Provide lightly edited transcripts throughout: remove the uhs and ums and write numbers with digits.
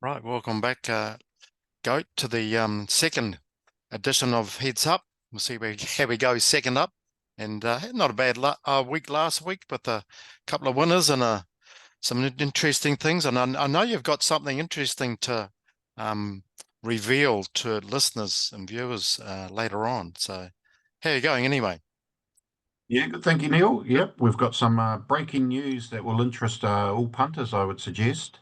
Right, welcome back, Goat, to the second edition of Heads Up. We'll see how we go second up. And not a bad week last week, with a couple of winners and some interesting things. And I know you've got something interesting to reveal to listeners and viewers later on. So how are you going anyway? Yeah, good. Thank you, Neil. Yep, we've got some breaking news that will interest all punters, I would suggest.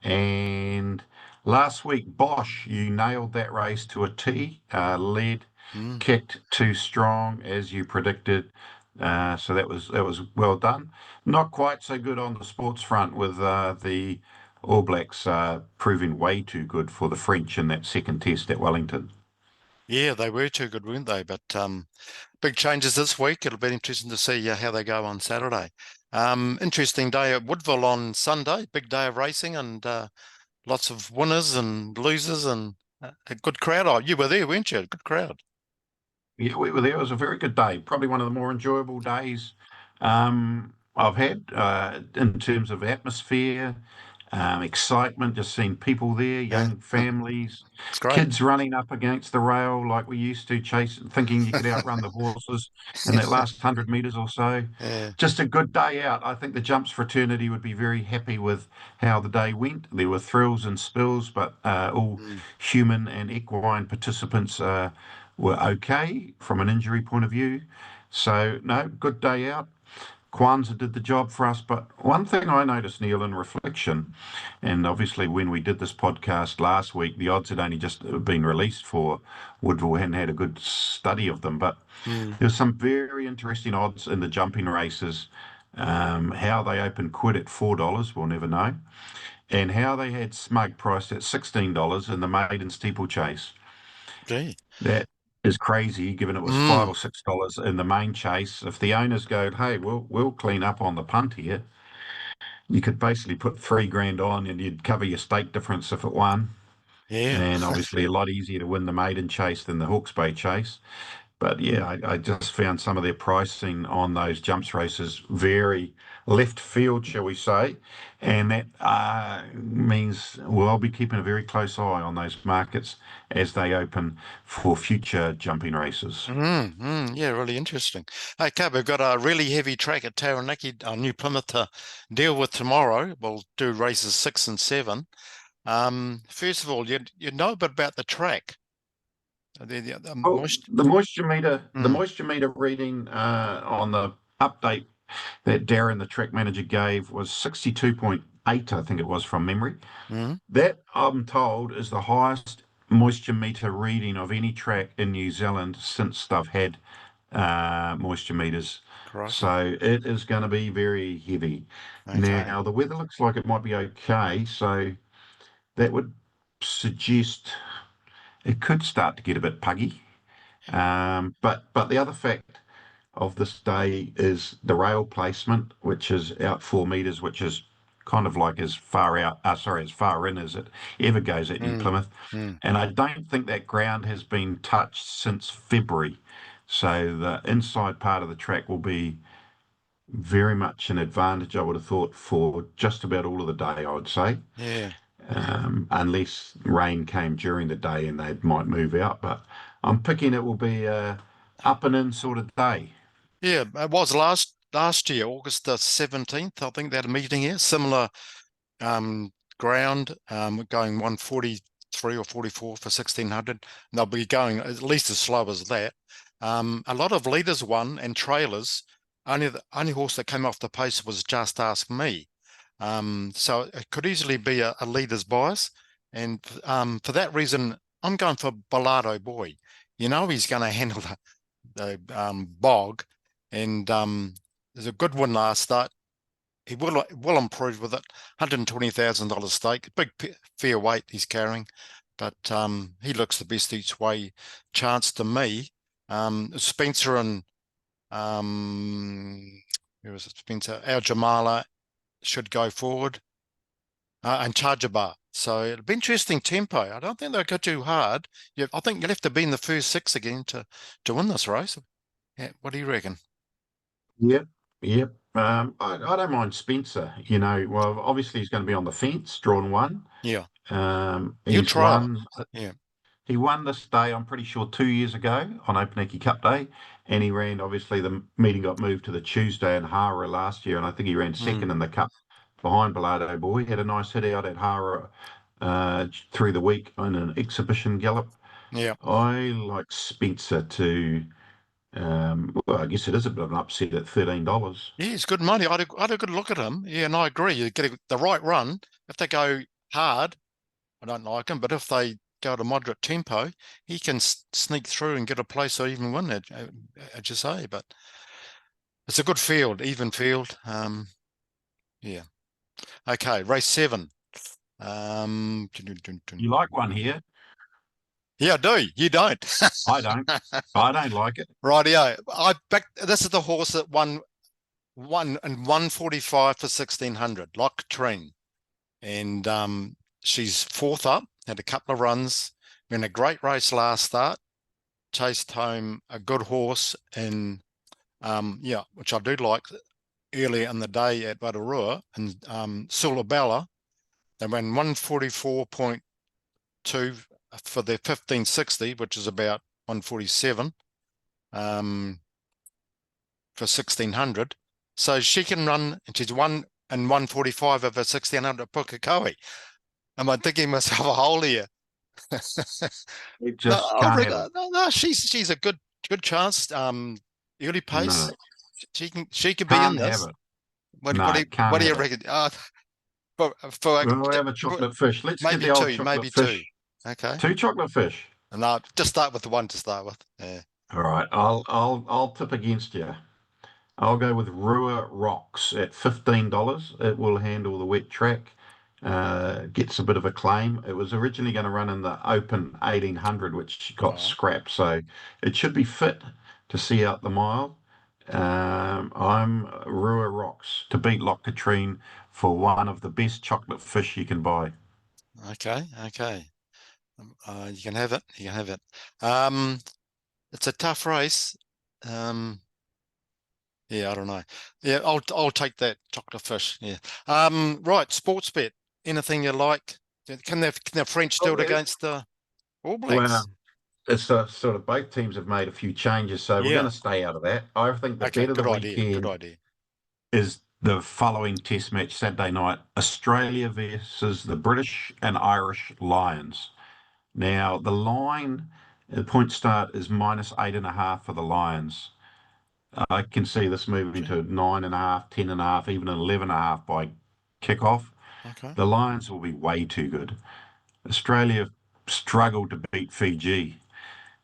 And last week, Bosch, you nailed that race to a T. Led, Mm. kicked too strong as you predicted. So that was well done. Not quite so good on the sports front with the All Blacks proving way too good for the French in that second test at Wellington. Yeah, they were too good, weren't they? But big changes this week. It'll be interesting to see how they go on Saturday. Interesting day at Woodville on Sunday. Big day of racing and lots of winners and losers and a good crowd. Oh, you were there, weren't you? Good crowd. Yeah, we were there. It was a very good day. Probably one of the more enjoyable days I've had in terms of atmosphere, excitement, just seeing people there, Yeah, young families, it's great. kids running up against the rail like we used to, thinking you could outrun the horses in that last 100 meters or so. Yeah. Just a good day out. I think the jumps fraternity would be very happy with how the day went. There were thrills and spills, but all Mm. human and equine participants were okay from an injury point of view. So, no, good day out. Kwanzaa did the job for us. But one thing I noticed, Neil, in reflection, and obviously when we did this podcast last week, the odds had only just been released for Woodville, hadn't had a good study of them. But Mm. there's some very interesting odds in the jumping races. How they opened quid at $4, we'll never know. And how they had Smug priced at $16 in the maiden steeplechase. Gee. That is crazy, given it was Mm. $5 or $6 in the main chase. If the owners go, hey, we'll clean up on the punt here, you could basically put 3 grand on and you'd cover your stake difference if it won. Yeah. And obviously a lot easier to win the maiden chase than the Hawke's Bay chase. But yeah, I just found some of their pricing on those jumps races very left field, shall we say. And that means, well, I'll be keeping a very close eye on those markets as they open for future jumping races. Yeah, really interesting. Okay, we've got a really heavy track at Taranaki, New Plymouth, to deal with tomorrow. We'll do races 6 and 7. First of all, you know a bit about the track. The Oh, moist. the Mm. moisture meter reading on the update that Darren, the track manager, gave was 62.8, I think it was from memory. Mm. That, I'm told, is the highest moisture meter reading of any track in New Zealand since they've had moisture meters. Crikey. So it is going to be very heavy. Okay. Now, the weather looks like it might be okay, so that would suggest it could start to get a bit puggy. But the other fact of this day is the rail placement, which is out 4 meters, which is kind of like as far out, as far in as it ever goes at New Mm. Plymouth. Mm. And I don't think that ground has been touched since February. So the inside part of the track will be very much an advantage, I would have thought, for just about all of the day, I would say, Yeah. unless rain came during the day and they might move out. But I'm picking it will be a up and in sort of day. Yeah, it was last year, August the 17th. I think they had a meeting here, similar ground, going 143 or 44 for 1600. And they'll be going at least as slow as that. A lot of leaders won and trailers. Only the only horse that came off the pace was Just Ask Me. So it could easily be a leader's bias. And for that reason, I'm going for Balado Boy. You know he's going to handle the bog, and there's a good one last start. He will improve with it. $120,000 stake, big fair weight he's carrying, but he looks the best each way chance to me. Spencer and who was it? Spencer Al Jamala should go forward, and Chargebar. So it'll be interesting tempo. I don't think they'll go too hard. I think you'll have to be in the first six again to win this race. Yeah, what do you reckon? Yep, yep. I don't mind Spencer. Well, obviously he's going to be on the fence, drawn one. Yeah. He'll He's try it. won. Yeah. He won this day, I'm pretty sure, 2 years ago on Opaniki Cup Day, and he ran. Obviously, the meeting got moved to the Tuesday in Hara last year, and I think he ran second Mm, in the Cup behind Bellardo Boy. He had a nice hit out at Hara through the week in an exhibition gallop. yeah. I like Spencer to. Well, I guess it is a bit of an upset at $13. Yeah, he's good money. I had a good look at him. Yeah, and I agree. You get the right run. If they go hard, I don't like him, but if they go at a moderate tempo, he can sneak through and get a place or even win it, as you say. But it's a good field, even field. Yeah. Okay, race 7. You like one here? Yeah, I do. You don't. I don't. I don't like it. Rightio. This is the horse that won 145 for 1600, like Katrine. And she's fourth up, had a couple of runs, ran a great race last start, chased home a good horse in yeah, which I do like, earlier in the day at Rotorua, and Sulabella. They ran 144.2 for their 1560, which is about 147 for 1600. So she can run, and she's won in 145 of her 1600 Pukekohe. Am I thinking myself a hole here? It No, just can't have it. no, she's a good chance. Early No, pace, she could be in can't have this. it. What what No, do you, can't what do you have it. reckon? For We'll have a chocolate fish. Let's get maybe the old two, chocolate maybe two. fish. Okay, Two chocolate fish. and I'll just start with the one to start with. Yeah. All right, I'll tip against you. I'll go with Rua Rocks at $15. It will handle the wet track. Gets a bit of a claim. It was originally going to run in the Open 1800, which got Oh, scrapped, so it should be fit to see out the mile. I'm Rua Rocks to beat Loch Katrine for one of the best chocolate fish you can buy. okay. You can have it. You can have it. Um, it's a tough race. Um, yeah, I don't know. Yeah, I'll take that chocolate fish. Yeah. Right, sports bet. Anything you like? Can the French do Oh, it yeah. against the All Well, Blacks? it's sort of both teams have made a few changes, so we're going Yeah. to stay out of that. I think the Okay, bet of the good idea. Good weekend idea. is the following Test match Saturday night: Australia versus the British and Irish Lions. Now, the point start is -8.5 for the Lions. I can see this moving Okay. to 9.5, 10.5, even 11.5 by kickoff. Okay. The Lions will be way too good. Australia struggled to beat Fiji.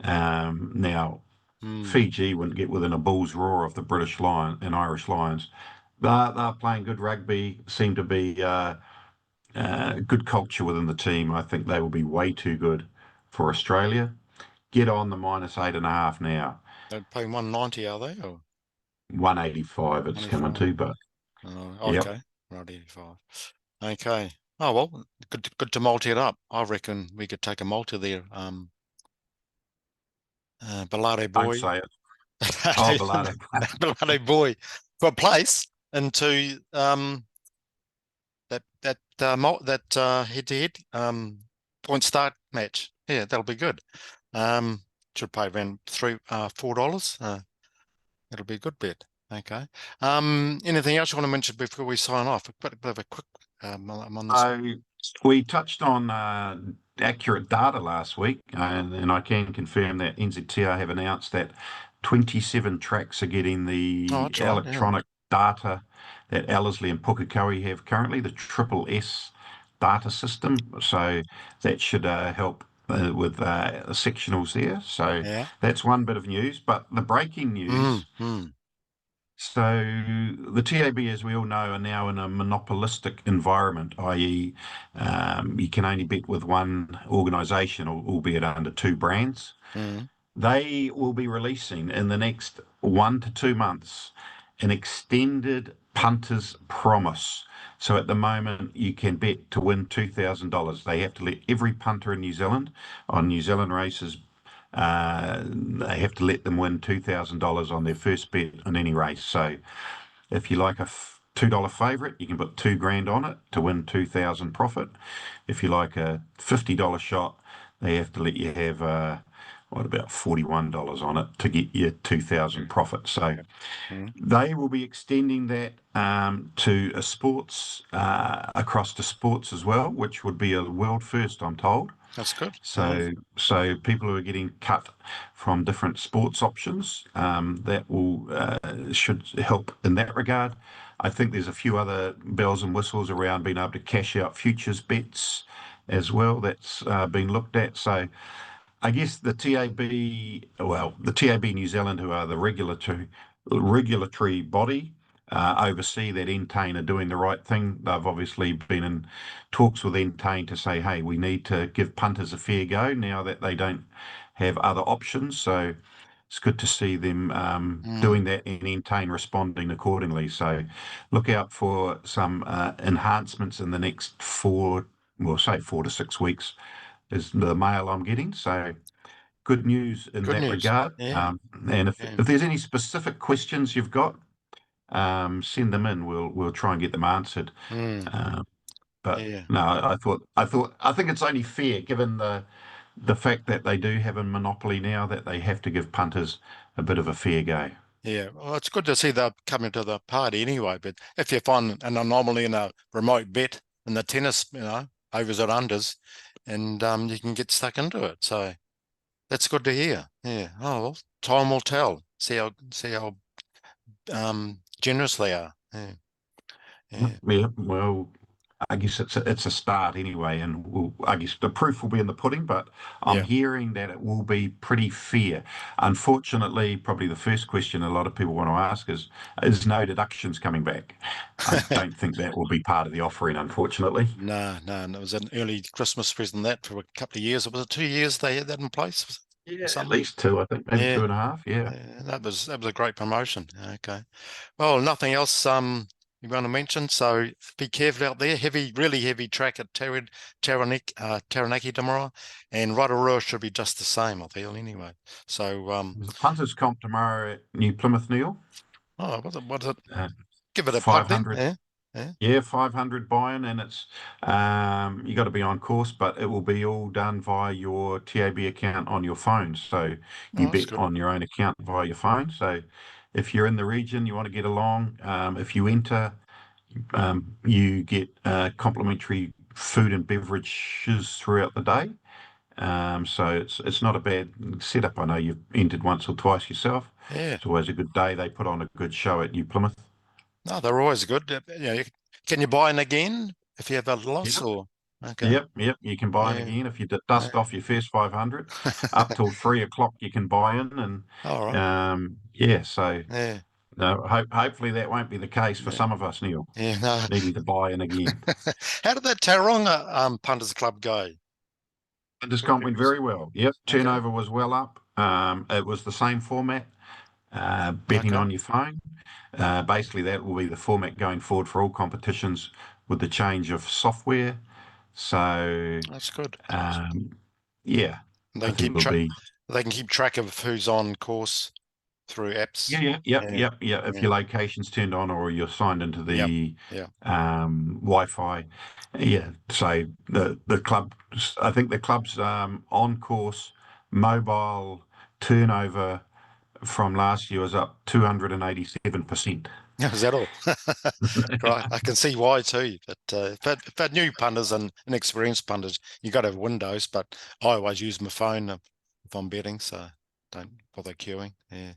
Now, Hmm. Fiji wouldn't get within a bull's roar of the British Lion and Irish Lions. They're playing good rugby, seem to be good culture within the team. I think they will be way too good for Australia. Get on the -8.5 now. They're paying 190, are they? Or 185 it's coming 95? to, but yep. Okay. Right, 85. Okay. Oh well, good to multi it up. I reckon we could take a multi there. Bellardo Don't boy, say it. Oh, Bellardo. Bellardo boy, for a place into that head-to-head point start match. Yeah, that'll be good. Um, should pay around $4. That'll be a good bet. Okay. Anything else you want to mention before we sign off? A bit of a quick. I'm on this. So we touched on accurate data last week, and I can confirm that NZTR have announced that 27 tracks are getting Oh, the that's right. Yeah. electronic data that Ellerslie and Pukekohe have currently, the Triple S data system. So that should help with sectionals there. So Yeah. that's one bit of news. But the breaking Mm, news. mm, So the TAB, as we all know, are now in a monopolistic environment, i.e., you can only bet with one organisation, albeit under two brands. mm. They will be releasing in the next 1 to 2 months an extended punter's promise. So at the moment, you can bet to win $2,000. They have to let every punter in New Zealand on New Zealand races they have to let them win $2,000 on their first bet on any race. So if you like a $2 favourite, you can put 2 grand on it to win 2,000 profit. If you like a $50 shot, they have to let you have what about $41 on it to get your 2,000 profit. So Yeah. Mm, they will be extending that to a sports across to sports as well, which would be a world first, I'm told. that's good. Yeah. So people who are getting cut from different sports options, that will should help in that regard. I think there's a few other bells and whistles around being able to cash out futures bets as well. That's been looked at. So I guess the TAB, well, the TAB New Zealand, who are the regulatory body, oversee that Entain are doing the right thing. They've obviously been in talks with Entain to say, hey, we need to give punters a fair go now that they don't have other options. So it's good to see them Mm, doing that and Entain responding accordingly. So look out for some enhancements in the next well, say 4 to 6 weeks is the mail I'm getting. So good news in good that news. regard. Yeah. And Yeah. if there's any specific questions you've got, send them in. We'll try and get them answered. Mm, Um, but yeah. no, I think it's only fair given the fact that they do have a monopoly now that they have to give punters a bit of a fair go. Yeah. Well, it's good to see they're coming to the party anyway. But if you find an anomaly in a remote bet in the tennis, overs or unders, and you can get stuck into it. So that's good to hear. Yeah. Oh, well, time will tell. See how generous they are. Yeah. Yeah, Yeah. yeah, well, I guess it's a start anyway, and I guess the proof will be in the pudding. But I'm Yeah. hearing that it will be pretty fair. Unfortunately, probably the first question a lot of people want to ask is no deductions coming back? I don't think that will be part of the offering, unfortunately. No, no, and it was an early Christmas present that for a couple of years. Was it 2 years they had that in place or Yeah, at something? least two, I think, maybe Yeah, 2.5. Yeah. yeah, that was a great promotion. Okay. Well, nothing else you want to mention. So be careful out there. Heavy, really heavy track at Taranaki tomorrow, and Rotorua should be just the same, I feel anyway. So There's a punters comp tomorrow at New Plymouth, Neil. oh, what is it? Uh, Give it a plug then. 500. Yeah, yeah. Yeah, 500 buy-in, and it's you got to be on course, but it will be all done via your TAB account on your phone. So you Oh, that's bet good. on your own account via your phone. So if you're in the region, you want to get along. If you enter, you get complimentary food and beverages throughout the day. So it's not a bad setup. I know you've entered once or twice yourself. Yeah. It's always a good day. They put on a good show at New Plymouth. No, they're always good. Can you buy in again if you have a loss Yep. or? Okay. Yep. You can buy in Yeah. again if you Yeah. dust off your first 500. Up till 3 o'clock, you can buy in, and All right. yeah. So Yeah. no, hopefully that won't be the case for Yeah. some of us, Neil, Yeah. No. needing to buy in again. How did that Taronga punters club go? And this Good comp went news. very well. Yep, Okay. turnover was well up. It was the same format, betting Okay. on your phone. Basically, that will be the format going forward for all competitions with the change of software. So, That's good. um, yeah, They I can think keep we'll track. be. They can keep track of who's on course through apps. Yeah. Yeah. If Yeah. your location's turned on or you're signed into Yep. the Yeah. Wi-Fi, yeah. So the club, I think the club's on course mobile turnover from last year was up 287%. Is that all? Right. I can see why too. But for new punters and inexperienced punters, you got to have Windows. But I always use my phone if I'm betting, so don't bother queuing. Yeah,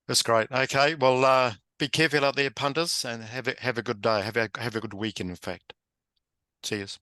that's great. Okay. Well, be careful out there, punters, and have a good day. Have a good weekend. In fact. Cheers.